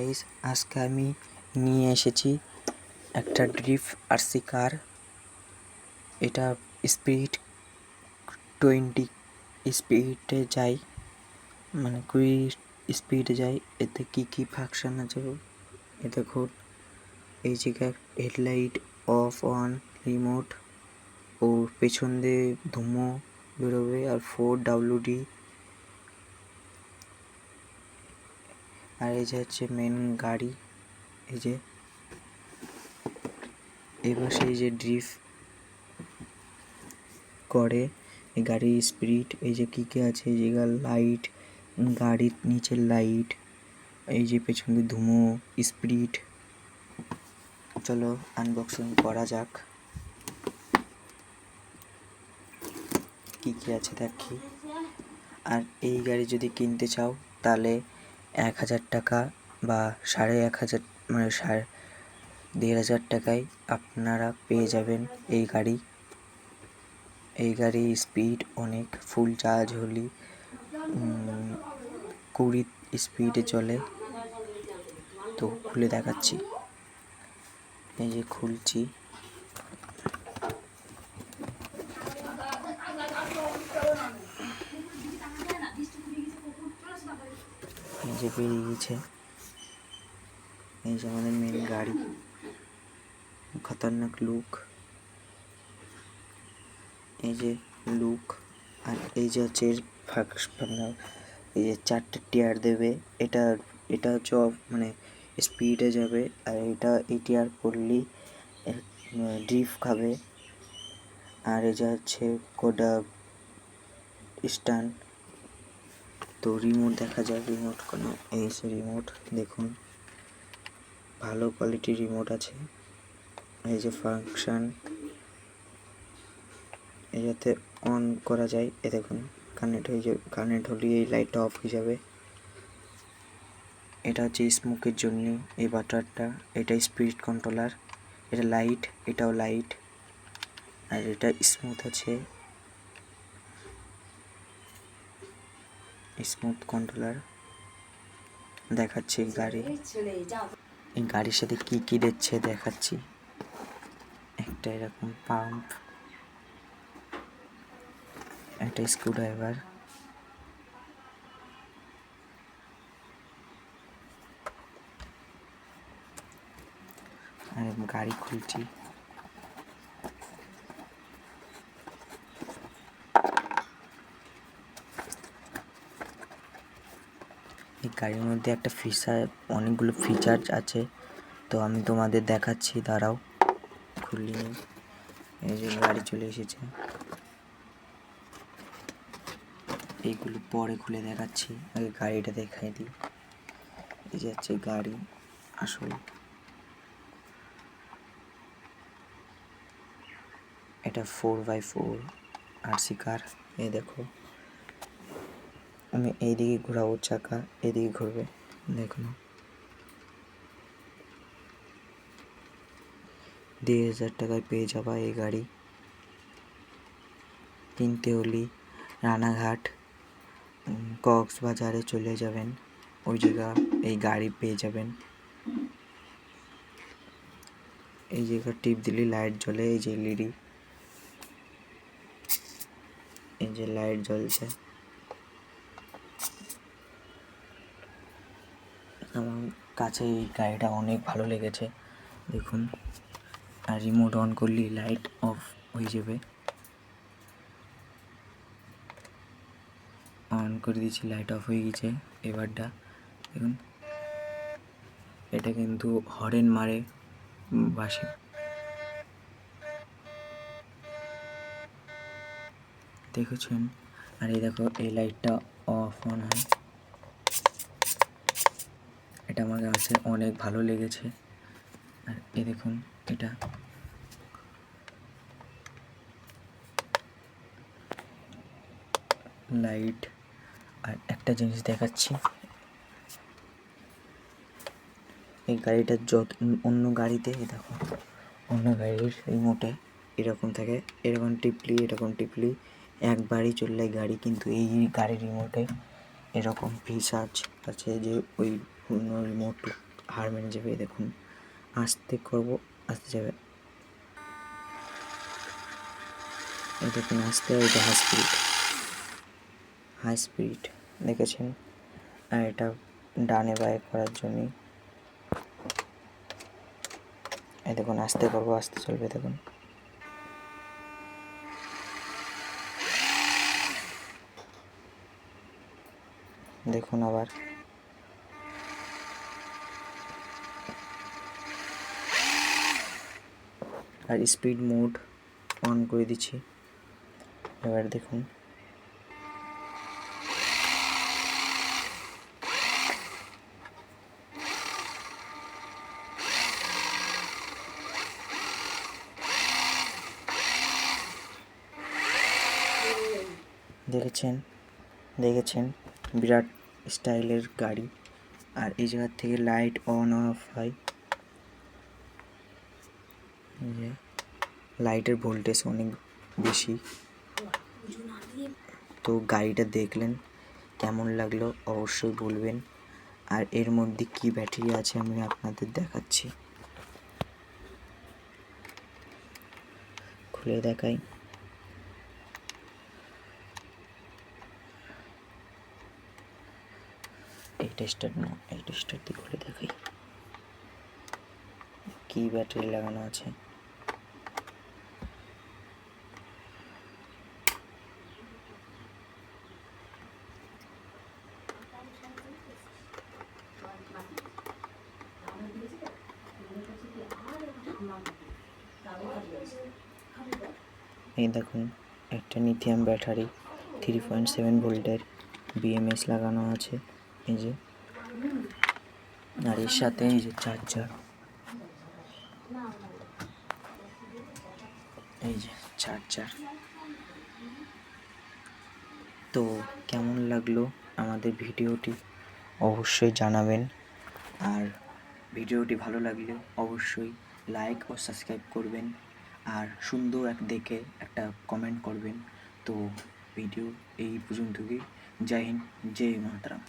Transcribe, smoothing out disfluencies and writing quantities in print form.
Guys, আজকে আমি নিয়ে এসেছি একটা ড্রিফট আরসি কার। এটা স্পিড 20 স্পিডে যায়, মানে 20 স্পিডে যায়। এতে কি ফাংশন আছে এ দেখুন। এই জায়গায় হেডলাইট অফ অন, রিমোট ও পেছন দিয়ে ধুমো বেরোবে, আর 4WD। আর এই যে হচ্ছে মেন গাড়ি। এই যে এবার সেই যে ড্রিফট করে এই গাড়ির স্পিড। এই যে কি আছে, এই জায়গায় লাইট, গাড়ির নিচের লাইট, এই যে পেছন দিয়ে ধুমো, স্পিড। চলো আনবক্সিং করা যাক, কি আছে দেখি। আর এই গাড়ি যদি কিনতে চাও তাহলে 1000 টাকা বা 1500, মানে 1500 টাকায় আপনারা পেয়ে যাবেন এই গাড়ি। এই গাড়ির স্পিড অনেক, ফুল চার্জ হলে 20 স্পিডে চলে। তো খুলে দেখাচ্ছি, এই যে খুলছি। এই যে বেরিয়ে গেছে, এই যে আমাদের মেন গাড়ি। খতরনাক লুক, এই যে লুক। আর এই যে হচ্ছে এই যে 4টে টিয়ার দেবে। এটা হচ্ছে মানে স্পিডে যাবে। আর এই টিয়ার পড়লেই ড্রিফট খাবে। আর এই যে হচ্ছে কোডা স্ট্যান্ড। তো রিমোট দেখা যায়, রিমোট কোনো এই সে রিমোট দেখুন, ভালো কোয়ালিটির রিমোট আছে। এই যে ফাংশন, এই যাতে অন করা যায়। এ দেখুন কানেক্ট হয়ে যাবে, কানেক্ট হলে এই লাইটটা অফ হয়ে যাবে। এটা হচ্ছে স্মোকের জন্য এই বাটারটা। এটা স্পিড কন্ট্রোলার, এটা লাইট, এটাও লাইট। আর এটা স্মুথ আছে, স্মুথ কন্ট্রোলার। দেখাচ্ছি গাড়ি, এই গাড়ির সাথে কি দিচ্ছে দেখাচ্ছি। একটা এরকম পাম্প, একটা স্ক্রুড্রাইভার, আর গাড়ি খুলছি। এই গাড়ির মধ্যে একটা অনেকগুলো ফিচার আছে, তো আমি তোমাদের দেখাচ্ছি, দাঁড়াও খুলিনি। এই যে গাড়ি চলে এসেছে, এইগুলো পরে খুলে দেখাচ্ছি, আগে গাড়িটা দেখাই দিই। এই যে হচ্ছে গাড়ি আসল, এটা 4x4 আরসি কার। এই দেখো, আমি এইদিকে ঘোরাবো চাকা, এদিকে ঘুরবে, দেখুন। 1500 টাকায় পেয়ে যাবা এই গাড়ি। কিনতে হলে রানাঘাট, কক্সবাজারে চলে যাবেন, ওই জায়গা এই গাড়ি পেয়ে যাবেন। এই জায়গা টিপ দিলে লাইট জ্বলে, এই যে এলইডি, এই যে লাইট জ্বলছে। আমার কাছে এই গাড়িটা অনেক ভালো লেগেছে, দেখুন। আর রিমোট অন করলে লাইট অফ হয়ে যাবে। অন করে দিয়েছি, লাইট অফ হয়ে গেছে। এবারটা দেখুন, এটা কিন্তু হর্ন মারে বাসে, দেখেছেন। আর এই দেখো, এই লাইটটা অফ অন হয়। এটা আমার কাছে অনেক ভালো লেগেছে। আর এই দেখুন, এটা লাইট। আর একটা জিনিস দেখাচ্ছি, এই গাড়িটা অন্য গাড়িতে দেখো, অন্য গাড়ির রিমোটে এরকম থাকে, এরকম টিপলি একবারই চললে গাড়ি। কিন্তু এই গাড়ির রিমোটে এরকম ফিচার্স আছে যে ওই অন্য রিমোট হার মেনে যাবে। দেখুন আস্তে করব, আস্তে যাবে, এই দেখুন আস্তে, এটা হাই স্পিড দেখেছেন। আর এটা ডানে বায়ে করার জন্যই, এই দেখুন আস্তে করবো, আস্তে চলবে। দেখুন দেখুন আবার আর স্পিড মোড অন করে দিচ্ছি। এবার দেখুন দেখেছেন বিরাট স্টাইলের গাড়ি। আর এই জায়গার থেকে লাইট অন অফ হয়, যে লাইটের ভোল্টেজ অনেক বেশি। তো গাড়িটা দেখলেন, কেমন লাগলো অবশ্যই বলবেন। আর এর মধ্যে কি ব্যাটারি আছে আমি আপনাদের দেখাচ্ছি, খুলে দেখাই। এই টেস্টার দিয়ে খুলে দেখাই কি ব্যাটারি লাগানো আছে। এই দেখুন একটা লিথিয়াম ব্যাটারি 3.7 ভোল্টের BMS লাগানো আছে, এই যে। আর এর সাথে এই যে চার্জার, এই যে চার্জার। তো কেমন লাগলো আমাদের ভিডিওটি অবশ্যই জানাবেন। আর ভিডিওটি ভালো লাগলে অবশ্যই লাইক ও সাবস্ক্রাইব করবেন। আর সুন্দর দেখে একটা কমেন্ট করবেন। তো ভিডিও এই পর্যন্তই। জয় হিন্দ, জয় মাতরম।